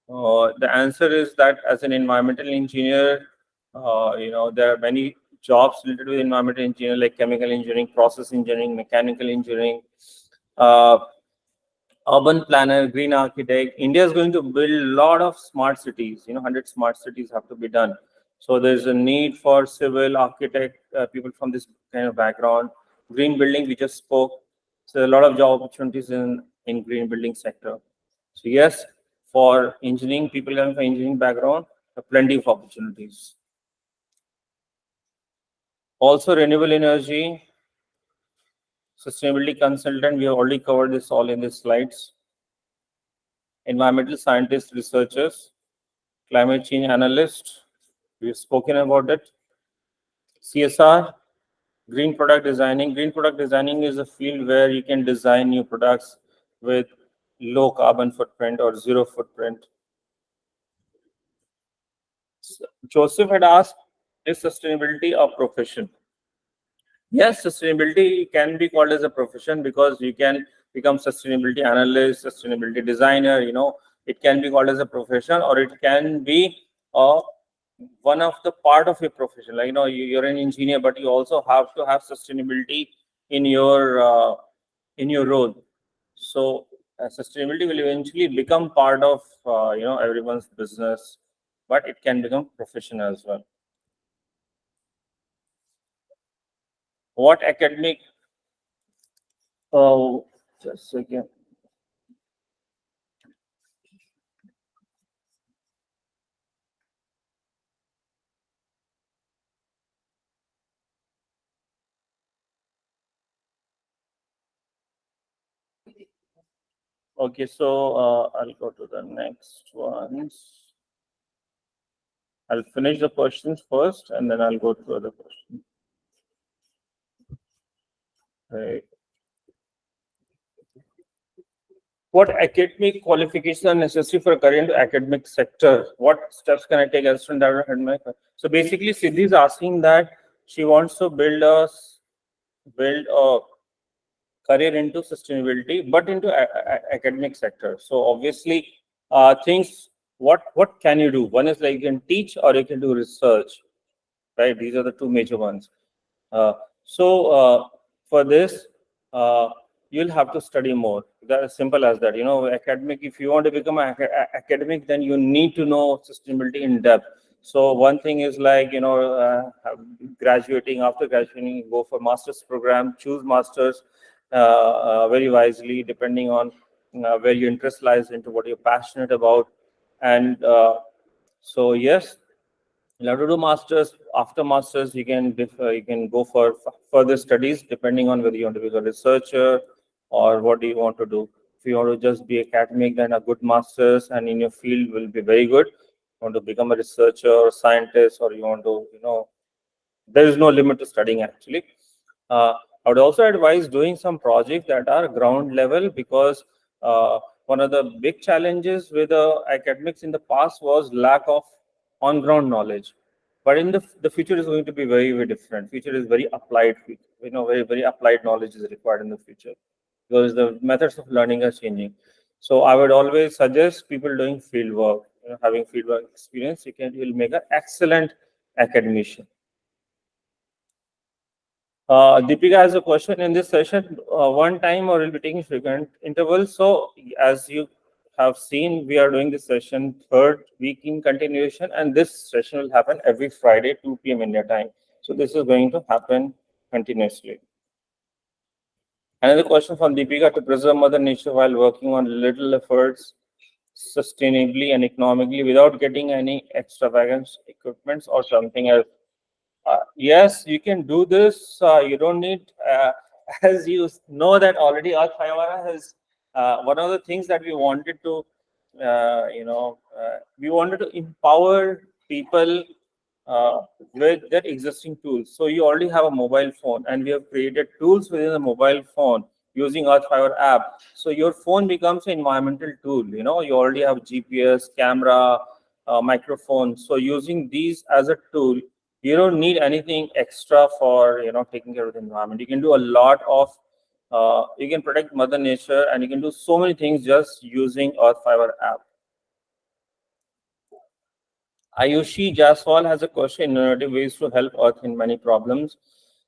the answer is that as an environmental engineer, there are many jobs related with environmental engineering, like chemical engineering, process engineering, mechanical engineering, urban planner, green architect. India is going to build a lot of smart cities. 100 smart cities have to be done. So there's a need for civil architect, people from this kind of background. Green building, we just spoke. So a lot of job opportunities in green building sector. So yes, for engineering, people coming from engineering background, plenty of opportunities. Also renewable energy, sustainability consultant, we have already covered this all in the slides. Environmental scientists, researchers, climate change analyst, we've spoken about it. CSR, green product designing. Green product designing is a field where you can design new products with low carbon footprint or zero footprint. Joseph had asked Is sustainability a profession? Yes, sustainability can be called as a profession because you can become sustainability analyst, sustainability designer. It can be called as a profession, or it can be uh, one of the part of your profession. Like you're an engineer, but you also have to have sustainability in your role. So sustainability will eventually become part of everyone's business, but it can become profession as well. What academic? Oh, just a second. Okay, so I'll go to the next ones. I'll finish the questions first, and then I'll go to other questions. Right. What academic qualifications are necessary for a career in the academic sector? What steps can I take as a student academic? So basically, Siddhi is asking that she wants to build a career into sustainability, but into academic sector. So obviously, things what can you do? One is like you can teach or you can do research, right? These are the two major ones. Uh, so for this, uh, you'll have to study more. That is simple as that. Academic. If you want to become academic, then you need to know sustainability in depth. So one thing is like graduating. After graduating, go for master's program. Choose masters very wisely, depending on where your interest lies into what you're passionate about. And so yes, you'll have to do masters. After masters, you can go for further studies, depending on whether you want to be a researcher or what do you want to do. If you want to just be academic, then a good masters and in your field will be very good. You want to become a researcher or scientist, or you want to, there is no limit to studying actually. uh, I would also advise doing some projects that are ground level, because one of the big challenges with academics in the past was lack of on ground knowledge. But in the future is going to be very, very different. Future is very applied. Very, very applied knowledge is required in the future, because the methods of learning are changing. So I would always suggest people doing field work. Having field work experience, you'll make an excellent academician. Deepika has a question in this session. One time, or will be taking frequent intervals. So, as you have seen, we are doing this session third week in continuation, and this session will happen every Friday, 2 p.m. India time. So, this is going to happen continuously. Another question from Deepika: to preserve Mother Nature while working on little efforts sustainably and economically without getting any extravagant equipments or something else. Yes, you can do this. You don't need, as you know that already, Earth5R has one of the things that we wanted to, we wanted to empower people with their existing tools. So you already have a mobile phone, and we have created tools within the mobile phone using Earth5R app. So your phone becomes an environmental tool. You already have GPS, camera, microphone. So using these as a tool, you don't need anything extra for taking care of the environment. You can do a lot of you can protect Mother Nature, and you can do so many things just using Earth5R app. Ayushi Jaswal has a question: innovative ways to help Earth in many problems.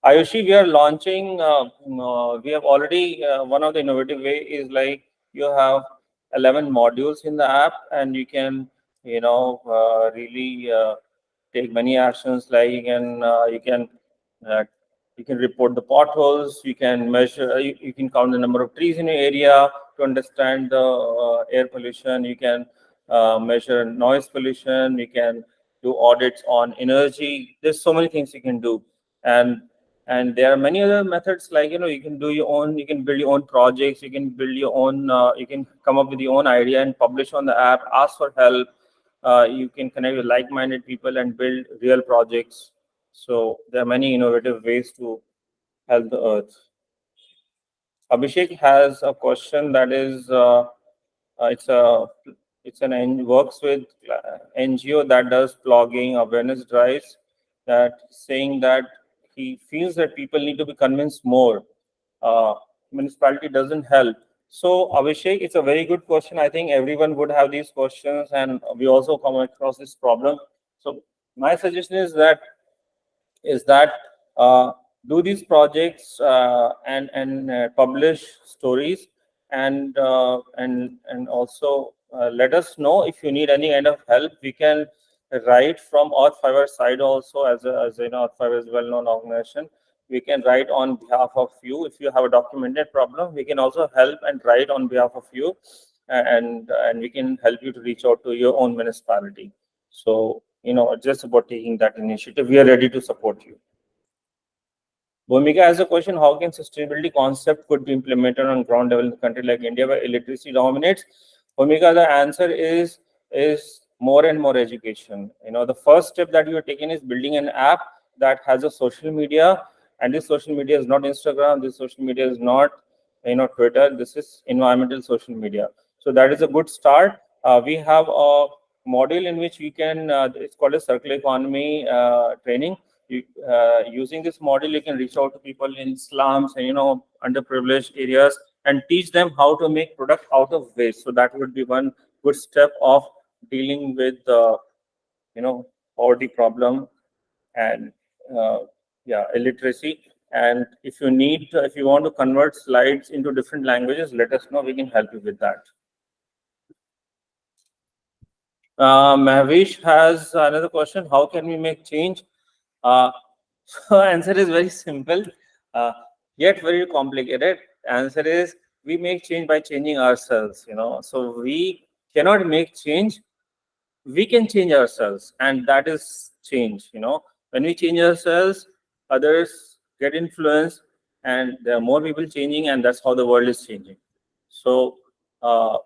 Ayushi, we are launching. We have already one of the innovative way is like you have 11 modules in the app, and you can really take many actions. Like uh, you can report the potholes. You can measure. You can count the number of trees in your area to understand the air pollution. You can measure noise pollution. You can do audits on energy. There's so many things you can do, and there are many other methods, like you can do your own. You can build your own projects. You can build your own. You can come up with your own idea and publish on the app. Ask for help. You can connect with like-minded people and build real projects. So there are many innovative ways to help the earth. Abhishek has a question that is, it's a works with NGO that does blogging awareness drives. that saying that he feels that people need to be convinced more. Municipality doesn't help. So Abhishek, it's a very good question. I think everyone would have these questions, and we also come across this problem. So my suggestion is that uh, do these projects and publish stories, and also let us know if you need any kind of help. We can write from Earth5R side also, as you know, Earth5R is a well-known organization. We can write on behalf of you. If you have a documented problem, we can also help and write on behalf of you, and we can help you to reach out to your own municipality. So, just about taking that initiative, we are ready to support you. Bhumika has a question: how can sustainability concept could be implemented on ground level in a country like India where illiteracy dominates? Bhumika, the answer is more and more education. The first step that you are taking is building an app that has a social media, and this social media is not Instagram. This social media is not Twitter. This is environmental social media. So that is a good start. We have a module in which we can. It's called a circular economy training. Using this model, you can reach out to people in slums and underprivileged areas and teach them how to make product out of waste. So that would be one good step of dealing with poverty problem and illiteracy. And if you want to convert slides into different languages, let us know. We can help you with that. Mahvish has another question: how can we make change? So answer is very simple, yet very complicated. Answer is we make change by changing ourselves. So we cannot make change. We can change ourselves, and that is change. When we change ourselves, others get influenced, and there are more people changing, and that's how the world is changing. So uh,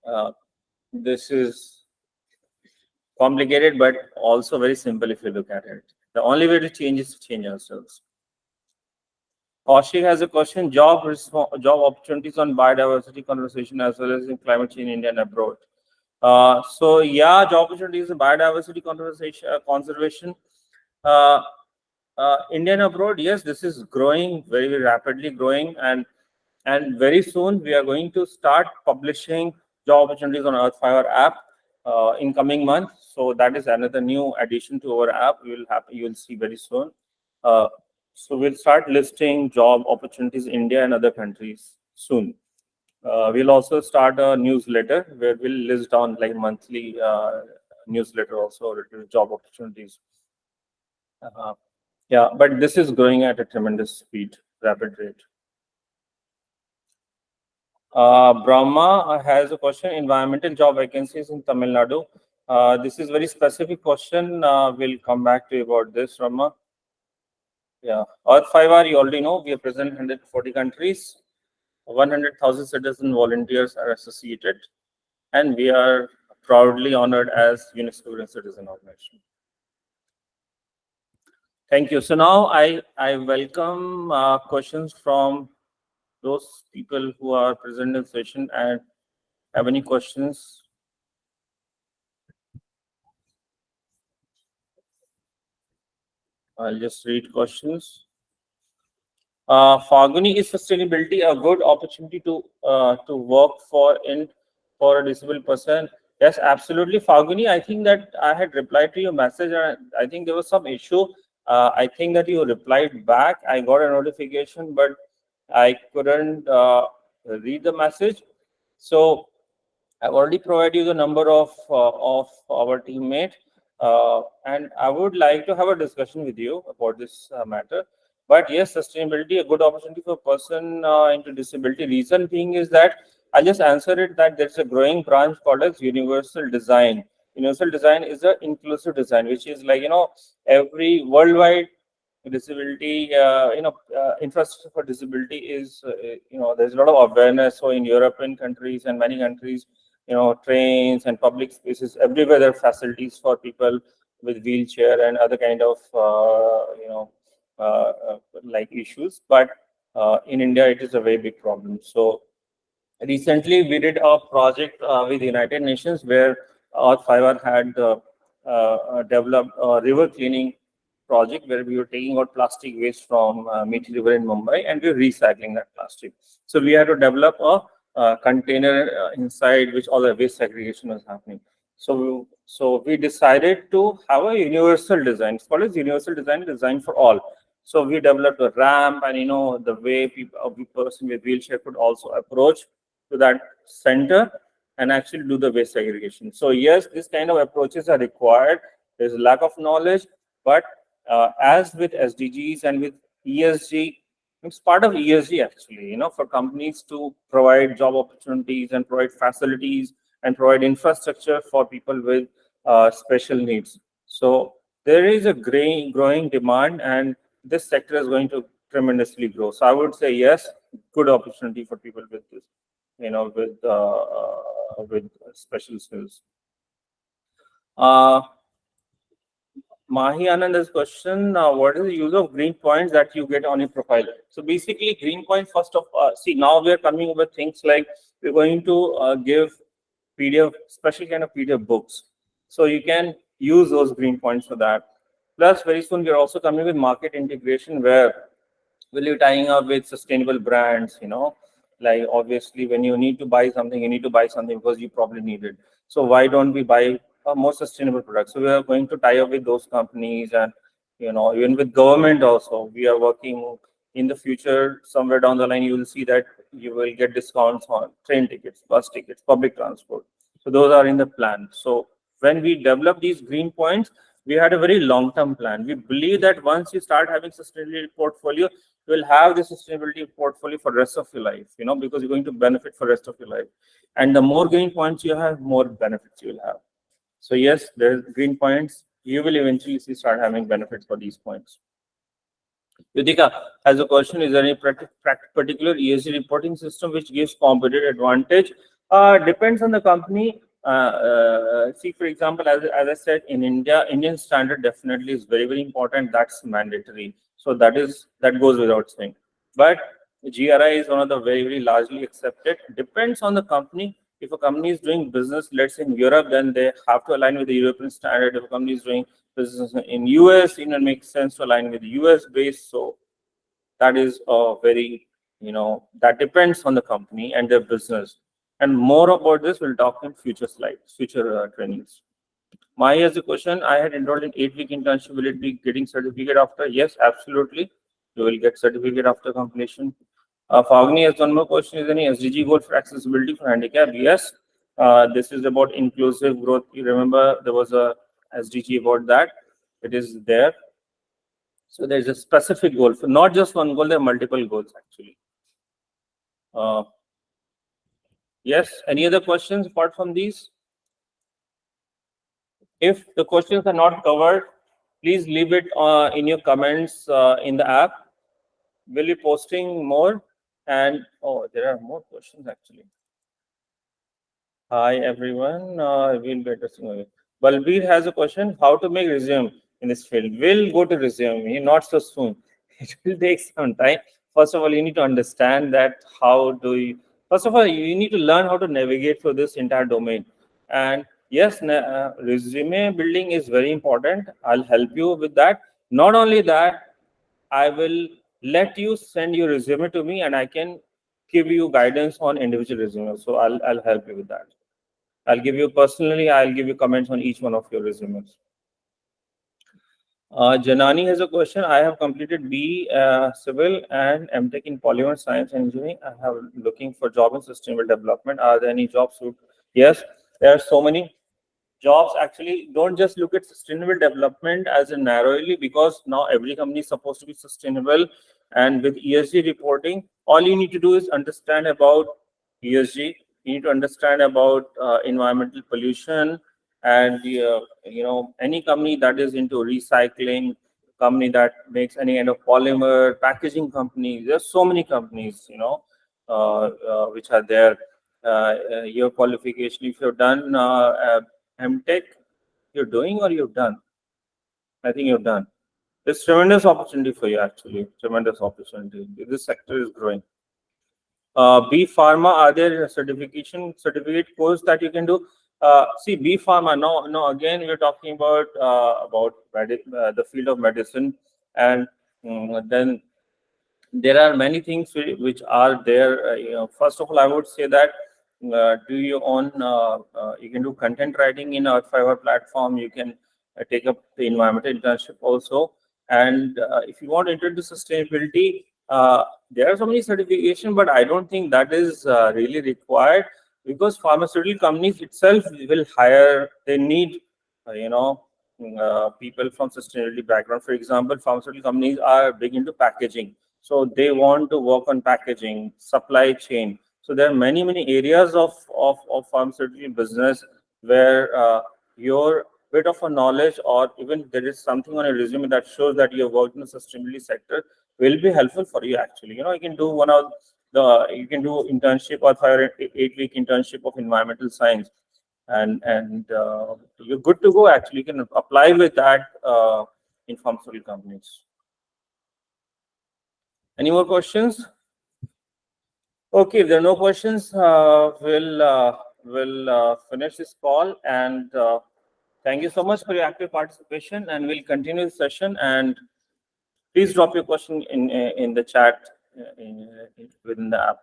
uh, this is complicated, but also very simple if you look at it. The only way to change is to change ourselves. Kaushik has a question: job opportunities on biodiversity conservation as well as in climate change in India and abroad. So yeah, job opportunities in biodiversity conservation. Uh, India and abroad, yes, this is growing very, very rapidly growing, and very soon we are going to start publishing job opportunities on Earth5R app in coming months. So that is another new addition to our app. You will see very soon. So we'll start listing job opportunities in India and other countries soon. We'll also start a newsletter where we'll list down like monthly newsletter also related to job opportunities. Yeah, but this is growing at a tremendous speed, rapid rate. Brahma has a question: environmental job vacancies in Tamil Nadu. This is very specific question. We'll come back to you about this, Brahma. Yeah, Earth5R, you already know, we are present in 140 countries. 100,000 citizen volunteers are associated, and we are proudly honored as UNESCO Green Citizen Organization. Thank you. So now I welcome questions from those people who are present in session and have any questions. I'll just read questions. Faguni, is sustainability a good opportunity to work for a disabled person? Yes, absolutely, Faguni. I think that I had replied to your message, and I think there was some issue. I think that you replied back. I got a notification, but I couldn't read the message. So I've already provided you the number of our teammate, and I would like to have a discussion with you about this matter. But yes, sustainability, a good opportunity for a person into disability. Reason being is that I just answered it that there's a growing branch called as universal design. Universal design is an inclusive design, which is like every worldwide disability, infrastructure for disability is there's a lot of awareness. So in European countries and many countries, trains and public spaces everywhere there are facilities for people with wheelchair and other kind of like issues, but in India it is a very big problem. So recently we did a project with the United Nations where Earth5R had developed a river cleaning project where we were taking out plastic waste from Methi River in Mumbai, and we were recycling that plastic. So we had to develop a container inside which all the waste segregation was happening. So we decided to have a universal design. It's called as universal design, design for all. So we developed a ramp, and the way people, a person with wheelchair could also approach to that center and actually do the waste segregation. So yes, this kind of approaches are required. There's a lack of knowledge, but as with SDGs and with ESG, it's part of ESG actually, for companies to provide job opportunities and provide facilities and provide infrastructure for people with special needs. So there is a growing demand, and this sector is going to tremendously grow. So I would say yes, good opportunity for people with this, with special skills. Mahi Ananda's question, what is the use of green points that you get on your profile? So basically, green points, first of see, now we are coming up with things like we're going to give PDF, special kind of PDF books. So you can use those green points for that. Plus, very soon, we're also coming with market integration where will you tying up with sustainable brands, like obviously when you need to buy something, you need to buy something because you probably need it. So why don't we buy a more sustainable product? So we are going to tie up with those companies, and even with government also, we are working. In the future, somewhere down the line, you will see that you will get discounts on train tickets, bus tickets, public transport. So those are in the plan. So when we develop these green points, we had a very long-term plan. We believe that once you start having sustainability portfolio, you will have the sustainability portfolio for the rest of your life, because you're going to benefit for the rest of your life. And the more green points you have, more benefits you will have. So yes, there's green points. You will eventually start having benefits for these points. Yudhika has a question: is there any particular ESG reporting system which gives competitive advantage? Depends on the company. See, for example, as I said, in India, Indian standard definitely is very, very important. That's mandatory. So that goes without saying. But GRI is one of the very, very largely accepted. Depends on the company. If a company is doing business, let's say in Europe, then they have to align with the European standard. If a company is doing business in US, it makes sense to align with the US base. So that is very, that depends on the company and their business. And more about this, we'll talk in future slides, future trainings. Mai has a question: I had enrolled in 8-week internship. Will it be getting certificate after? Yes, absolutely. You will get certificate after completion. Fagni has one more question: is there any SDG goal for accessibility for handicap? Yes. This is about inclusive growth. You remember there was a SDG about that. It is there. So there's a specific goal for not just one goal. There are multiple goals actually. Yes. Any other questions apart from these? If the questions are not covered, please leave it in your comments in the app. We'll be posting more. And there are more questions actually. Hi everyone. We'll be interesting. Balbir has a question: how to make resume in this field? We'll go to resume. Not so soon. It will take some time. First of all, you need to understand that first of all, you need to learn how to navigate through this entire domain. And yes, resume building is very important. I'll help you with that. Not only that, I will let you send your resume to me, and I can give you guidance on individual resumes. So I'll help you with that. I'll give you comments on each one of your resumes. Janani has a question: I have completed B Civil and MTech in Polymer Science and Engineering. I have looking for job in sustainable development. Are there any jobs? Yes, there are so many jobs. Actually, don't just look at sustainable development as a narrowly, because now every company is supposed to be sustainable. And with ESG reporting, all you need to do is understand about ESG. You need to understand about environmental pollution, and any company that is into recycling, company that makes any kind of polymer, packaging companies. There's so many companies, which are there. Your qualification, if you've done MTech, you're doing or you've done? I think you've done. There's tremendous opportunity for you actually. Tremendous opportunity. This sector is growing. B Pharma, are there certificate course that you can do? See, B Pharma. No. Again, we're talking about the field of medicine, and then there are many things which are there. First of all, I would say that do you own? You can do content writing in Earth5R platform. You can take up the environmental internship also. And if you want to enter into sustainability, there are so many certification, but I don't think that is really required, because pharmaceutical companies itself will hire. They need, people from sustainability background. For example, pharmaceutical companies are big into packaging, so they want to work on packaging, supply chain. So there are many areas of pharmaceutical business where your bit of a knowledge, or even there is something on a resume that shows that you have worked in the sustainability sector, will be helpful for you actually. You can do you can do internship or 8-week internship of environmental science, and you're good to go actually. You can apply with that in pharmaceutical companies. Any more questions? Okay, if there are no questions, we'll finish this call, and thank you so much for your active participation, and we'll continue the session. And please drop your question in the chat within the app.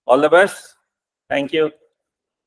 All the best. Thank you.